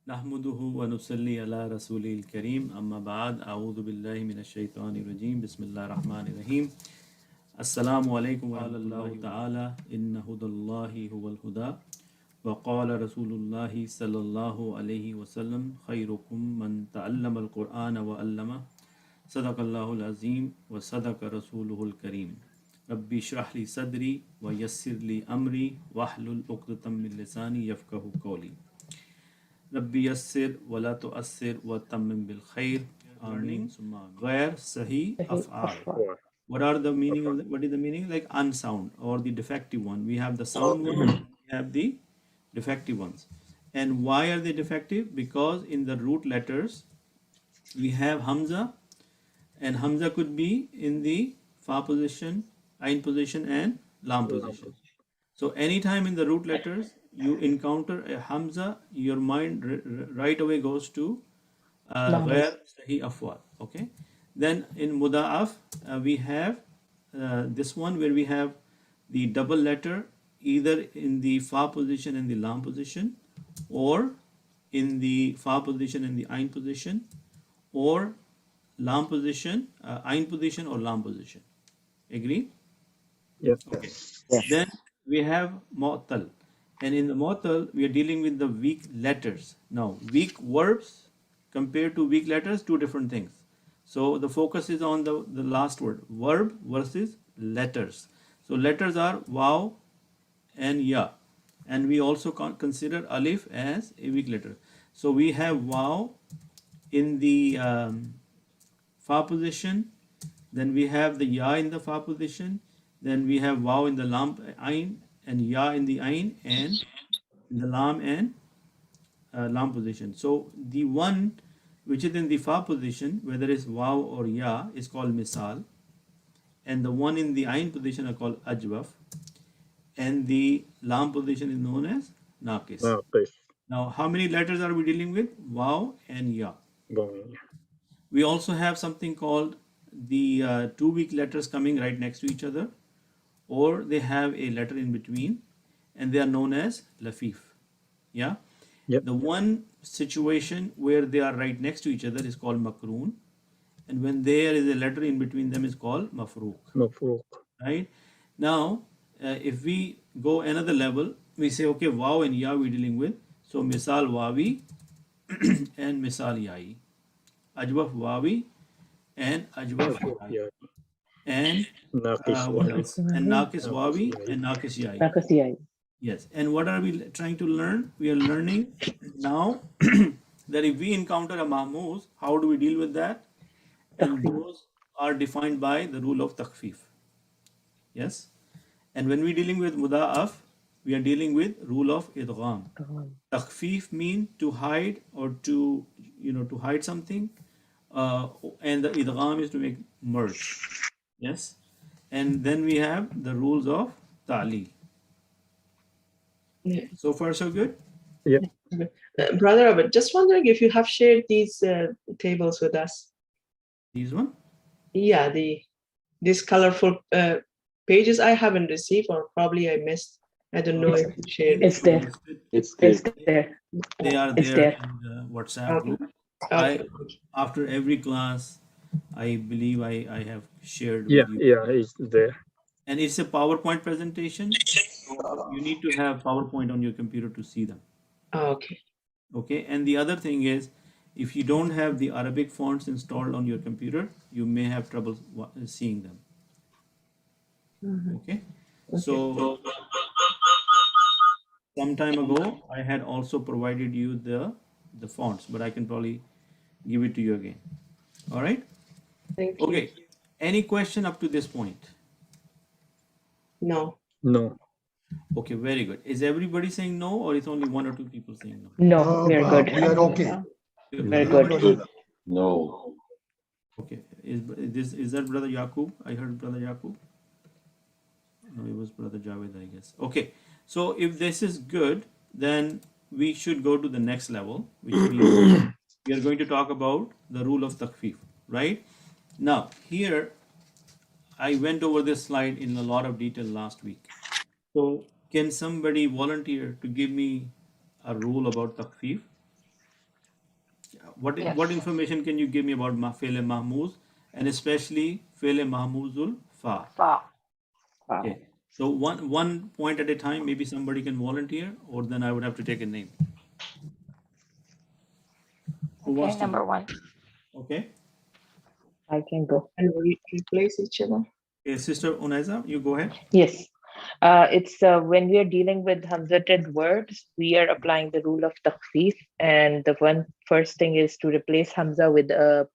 नहमदुहु व नुसल्ली अला रसूलिल करीम अम्मा बाद अऊज़ु बिल्लाहि मिनश शैतानिर रजीम बिस्मिल्लाहिर रहमानिर रहीम अस्सलामु अलैकुम व रहमतुल्लाहि तआला इन्न हुदल्लाहि हुवल हुदा व क़ाला रसूलुल्लाहि सल्लल्लाहु अलैहि वसल्लम खैरुकुम मन तअल्लमल क़ुरआन व अल्लमा सदक़ल्लाहुल अज़ीम व सदक़ रसूलुहुल करीम रब्बि इश्रह ली सदरी व यस्सिर ली अमरी वहलुल उक़दतम मिन लिसानी यफ़क़हू क़ौली रब्बी यस्सिर वला तुअस्सिर व तम्मिम बिल खैर आमीन गैर सही अफ़आल. What are the meaning of what is the meaning? Like unsound or the defective one. We have the sound one, we have the defective ones. And why are they defective? Because in the root letters we have Hamza, and Hamza could be in the fa position, ain position, and lam position. So anytime in the root letters you encounter a Hamza, your mind right away goes to ghair sahi afwal. Okay. Then in muda'af we have this one where we have the double letter either in the fa position and the lam position, or in the fa position and the ain position, or lam position, ain position or lam position. Agree? Yes. Okay. Then we have mu'tal, and in the mu'tal we are dealing with the weak letters. Now weak verbs compared to weak letters, two different things. So the focus is on the last word, verb versus letters. So letters are waw and ya, and we also consider alif as a weak letter. So we have waw in the fa position, then we have the ya in the fa position, then we have waw in the lam ain, and ya in the ain, and in the lam and lam position. So the one which is in the fa position, whether it's waw or ya, is called misal, and the one in the ain position are called ajwaf, and the lam position is known as naqis. Now how many letters are we dealing with? Waw and ya. We also have something called the two weak letters coming right next to each other, or they have a letter in between, and they are known as lafif. Yeah. Yep. The one situation where they are right next to each other is called makroon, and when there is a letter in between them is called mafruq. Right. Now, if we go another level, we say, okay, waw and ya we're dealing with. So misal wawi and misal yai, ajwaf wawi and ajwaf yai, and what else? And naqis wawi and naqis yai. Yes. And what are we trying to learn? We are learning now that if we encounter a mahmuz, how do we deal with that? And those are defined by the rule of takhfif. Yes. And when we're dealing with muda'af, we are dealing with rule of idgham. Takhfif mean to hide or to hide something, and the idgham is to make merge. Yes. And then we have the rules of ta'lil. So far so good? Yeah. Brother Robert, just wondering if you have shared these tables with us. These one? Yeah, these colorful pages I haven't received, or probably I missed. I don't know if you shared. It's there. It's there. They are It's there there. in the WhatsApp group. Okay. After every class, I believe I have shared Yeah, with you. yeah, it's there. And it's a PowerPoint presentation. So you need to have PowerPoint on your computer to see them. Okay. Okay. And the other thing is, if you don't have the Arabic fonts installed on your computer, you may have trouble seeing them. Okay. So some time ago, I had also provided you the fonts, but I can probably give it to you again. All right. Thank you. Okay. Any question up to this point? No. No. Okay, very good. Is everybody saying no, or is only one or two people saying no? No, we are good. We are okay. Very good. No. Okay. Is that Brother Yaqub? I heard Brother Yaqub. No, it was Brother Javed, I guess. Okay. So if this is good, then we should go to the next level, which means we are going to talk about the rule of takhfif, right? Now, here I went over this slide in a lot of detail last week. So can somebody volunteer to give me a rule about takhfif? What Yes. what information can you give me about fi'l mahmuz and especially fi'l mahmuzul fa? Fa. Fa. Okay. So one point at a time. Maybe somebody can volunteer, or then I would have to take a name. Who Okay, wants to number go? one. Okay. I can go. And we replace each other. Okay, Sister Unaiza, you go ahead. Yes. It's when we are dealing with hamzated words, we are applying the rule of takhfif, and the first thing is to replace hamza with a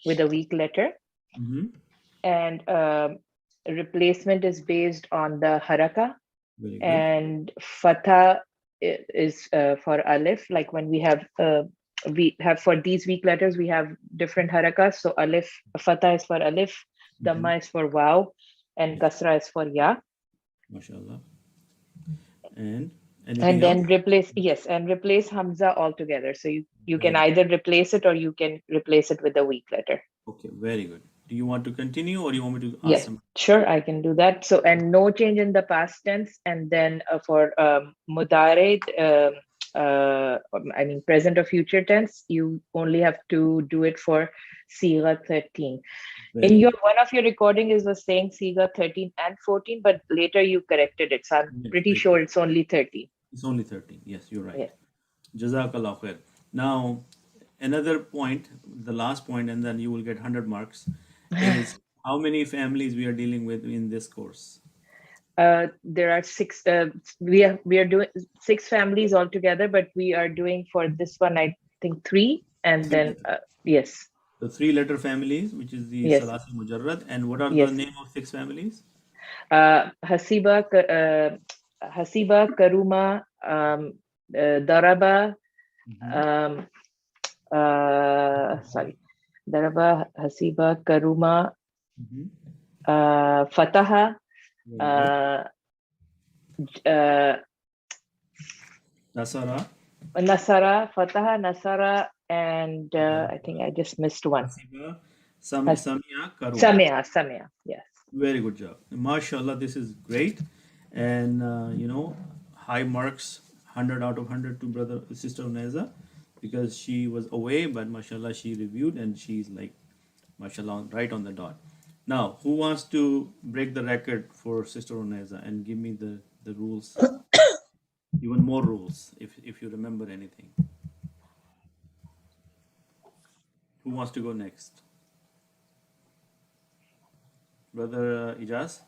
weak letter, Mm-hmm. and replacement is based on the haraka, Very good. and fatha is for alif. Like when we have for these weak letters, we have different harakas. So alif, fatha is for alif, dhamma is for waw, and Yes. kasra is for ya. MashaAllah. And anything And then else? replace hamza altogether. So you can Very either replace it or you can replace it with a weak letter. Okay, very good. Do you want to continue or you want me to ask Yes, some? sure, I can do that. So, and no change in the past tense. And then for mudare, I mean present or future tense, you only have to do it for Siga 13. Very In good. one of your recording is was saying Siga 13 and 14, but later you corrected it. So I'm Yes, pretty I sure did. it's only 13. It's only 13. Yes, you're right. Yeah. Jazakallah khair. Now, another point, the last point, and then you will get 100 marks, is how many families we are dealing with in this course. There are six. We are doing 6 families altogether, but we are doing for this one, I think 3, and Three then letters. yes, The 3-letter families, which is the yes, Salasi Mujarrad. And what are the yes. name of 6 families? Hasiba, Karuma, Daraba, Mhm. sorry, Daraba, Hasiba, Karuma, Mhm. Fataha, Very good. Nasara, Nasara, Fataha, Nasara, and I think I just missed one. Hasiba, Has- Samia, Karuma. Samia, yes. Very good job. MashaAllah, this is great. And, high marks, 100 out of 100 to Sister Uneza, because she was away, but MashaAllah, she reviewed and she's like, MashaAllah, right on the dot. Now, who wants to break the record for Sister Uneza and give me the rules, even more rules, if you remember anything? Who wants to go next? Brother Ijaz?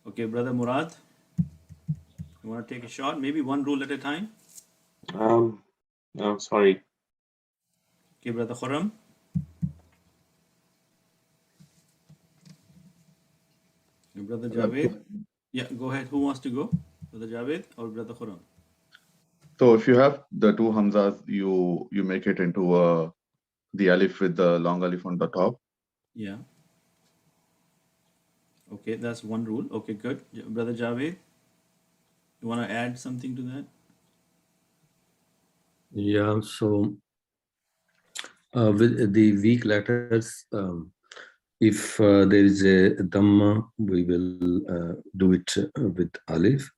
Okay, Brother Murad, you want to take a shot? Maybe one rule at a time? I'm sorry. Okay, Brother Khurram? Your Brother Javed? Yeah, go ahead. Who wants to go? Brother Javed or Brother Khurram? So if you have the 2 hamzas, you make it into the alif with the long alif on the top. Yeah. Okay, that's one rule. Okay, good. Brother Javed, you want to add something to that? Yeah, so with the weak letters, if there is a dhamma, we will do it with alif.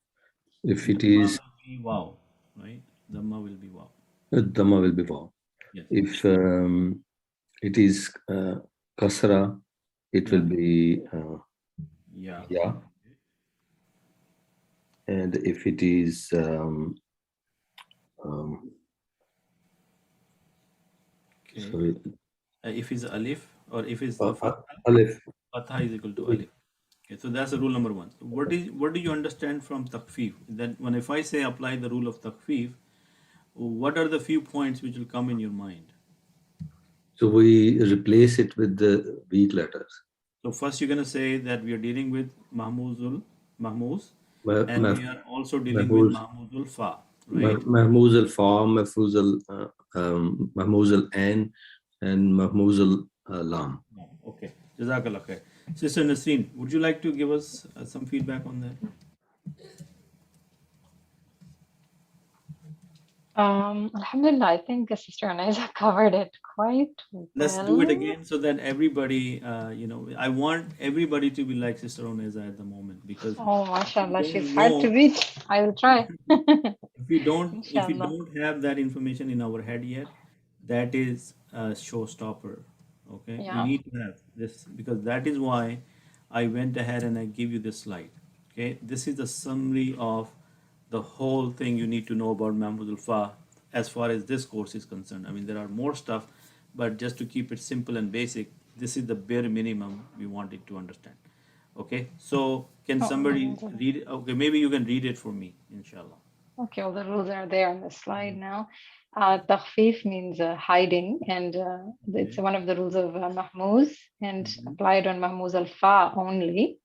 If it Dhamma is will be wow, right? Dhamma will be wow. dhamma, will be vav. Yes. If it is kasra, it will be Yeah. ya. And if it is Okay. sorry, If it's alif or if it's the fatha, alif. fatha is equal to alif. Okay, so that's the rule number 1. So what do you understand from takfif? That when if I say apply the rule of takfif, what are the few points which will come in your mind? So we replace it with the weak letters. So first you're going to say that we are dealing with mahmuz, Ma- and ma- we are also dealing with mahmuz mahmuzul fa, right? mahmuz al-fa, mahmuz al-an, and mahmuz al-lam. Okay. Jazakallah khair. Sister Nasreen, would you like to give us some feedback on that? Alhamdulillah, I think Sister Anaiza covered it quite Let's do it well. again so that everybody, I want everybody to be like Sister Oneza at the moment, because Oh, if mashallah, you she's don't hard to know, beat. I will try. if we Inshallah. don't have that information in our head yet, that is a showstopper. Okay, we Yeah. need to have this, because that is why I went ahead and I give you this slide. Okay, this is the summary of the whole thing you need to know about Mahmud al-Fa as far as this course is concerned. I mean, there are more stuff, but just to keep it simple and basic, this is the bare minimum we wanted to understand. Okay, so can Oh, somebody alhamdulillah. read it? Okay, maybe you can read it for me, inshallah. Okay, all the rules are there on the slide now. Takhfif means hiding, and it's one of the rules of Mahmuz and applied on Mahmuz al-Fa only.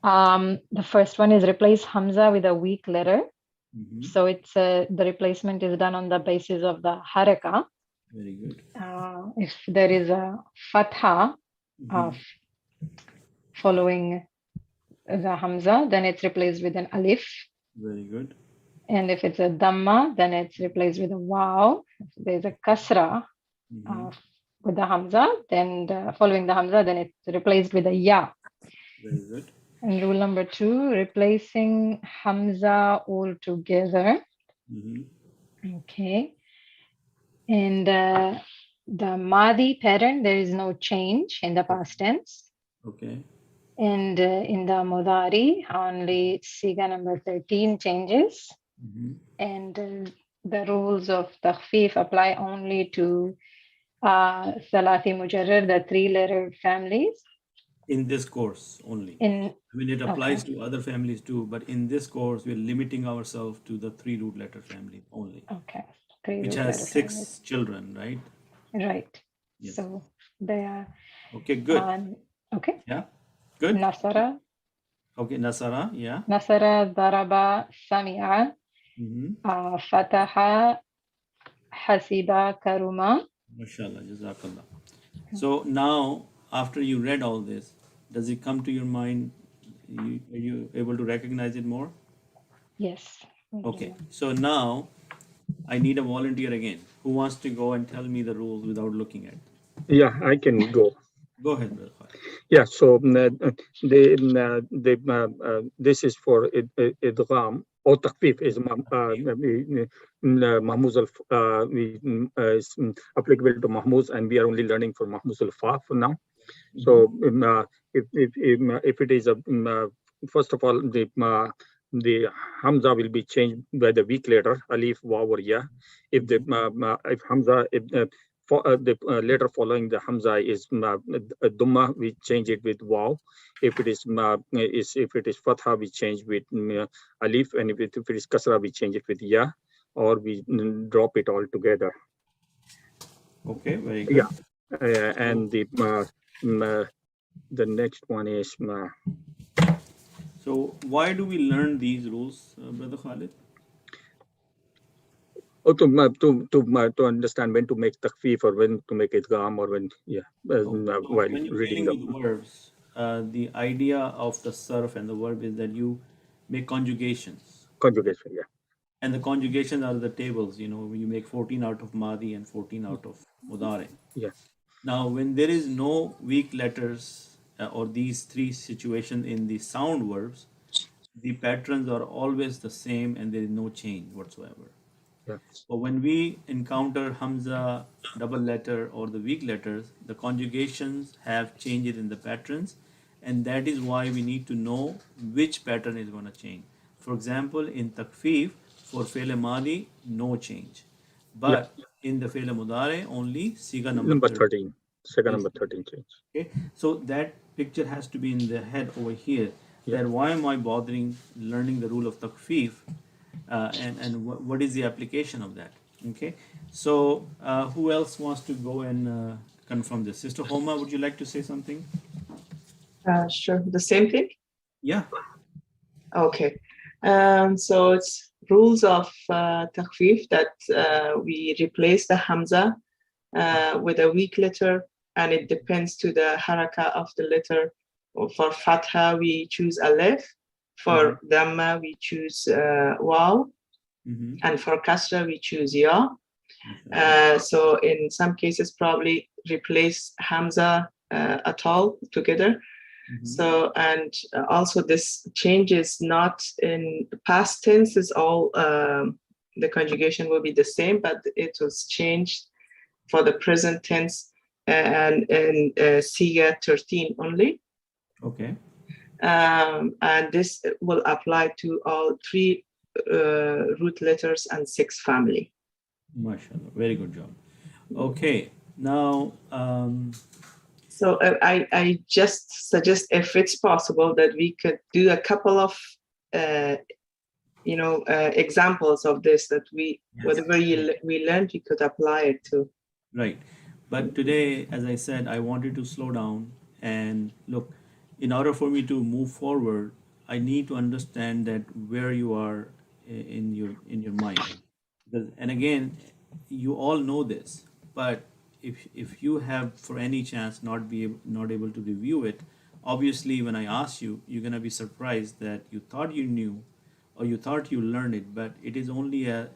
The first one is replace Hamza with a weak letter. So it's the replacement is done on the basis of the haraka. Very good. If there is a fatha following the Hamza, then it's replaced with an alif. Very good. And if it's a dhamma, then it's replaced with a waw. If there's a kasra with the Hamza, then following the Hamza, then it's replaced with a ya. Very good. And rule number 2, replacing Hamza all together. Okay. And the Madi pattern, there is no change in the past tense. Okay. And in the Mudari, only Siga number 13 changes. And the rules of Takhfif apply only to Salathi Mujarrar, the 3-letter families. In this course only. I mean, it applies to other families too, but in this course, we're limiting ourselves to the 3-root letter family only. Okay. Which has 6 children, right? Right. Yes. So they are. Okay, good. Okay. Yeah, good. Nasara. Okay, Nasara, yeah. Nasara, Daraba, Sami'a, Fataha, Hasiba, Karuma. MashaAllah, Jazakallah. So now, after you read all this, does it come to your mind? Are you able to recognize it more? Yes. Okay, so now I need a volunteer again. Who wants to go and tell me the rules without looking at it? Yeah, I can go. Go ahead, brother. Yeah, so this is for idgham or takhfif is Mahmuz is applicable to Mahmuz, and we are only learning for Mahmuz al-Fa for now. So if it is first of all the Hamza will be changed by the weak letter alif, waw, or ya. If the if Hamza the letter following the Hamza is Dhamma, we change it with waw. If it is Fatha, we change with alif, and if it is Kasra, we change it with ya, or we drop it all together. Okay, very good. Yeah, and the next one is. So why do we learn these rules, Brother Khalid? Oh, to understand when to make takfif or when to make idgham, or when while when you're reading dealing with verbs, the idea of the sarf and the verb is that you make conjugations. Conjugation, yeah. And the conjugations are the tables. You make 14 out of Madi and 14 out of Mudare. Yeah. Now, when there is no weak letters or these 3 situations in the sound verbs, the patterns are always the same and there is no change whatsoever. Yeah. But when we encounter Hamza double letter or the weak letters, the conjugations have changes in the patterns, and that is why we need to know which pattern is going to change. For example, in Takfif, for Fe'l Madi, no change. But in the Fe'l Mudare, only Siga number 13. Second number 13 change. Okay, so that picture has to be in the head over here. That why am I bothering learning the rule of Takfif? And what is the application of that? Okay, so who else wants to go and confirm this? Sister Homa, would you like to say something? Sure. The same thing? Yeah. Okay. So it's rules of takhfif that we replace the hamza with a weak letter, and it depends to the haraka of the letter. For fatha, we choose alif. For dhamma, we choose waw. And for kasra, we choose ya. So in some cases, probably replace Hamza at all together. So, and also this change is not in past tense, is all, the conjugation will be the same, but it was changed for the present tense and in Siga 13 only. Okay. And this will apply to all 3 root letters and 6 family. MashaAllah. Very good job. Okay. Now, so I just suggest, if it's possible, that we could do a couple of examples of this, that whatever we learned, we could apply it to. Right. But today, as I said, I wanted to slow down and look, in order for me to move forward, I need to understand that where you are in your mind. And again, you all know this, but if you have for any chance not able to review it, obviously when I ask you, you're gonna be surprised that you thought you knew or you thought you learned it, but it is only a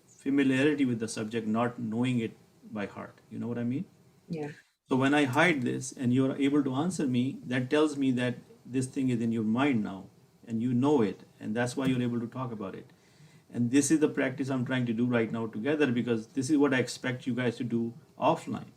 familiarity with the subject, not knowing it by heart. You know what I mean? Yeah. So when I hide this and you're able to answer me, that tells me that this thing is in your mind now and you know it, and that's why you're able to talk about it. And this is the practice I'm trying to do right now together, because this is what I expect you guys to do offline.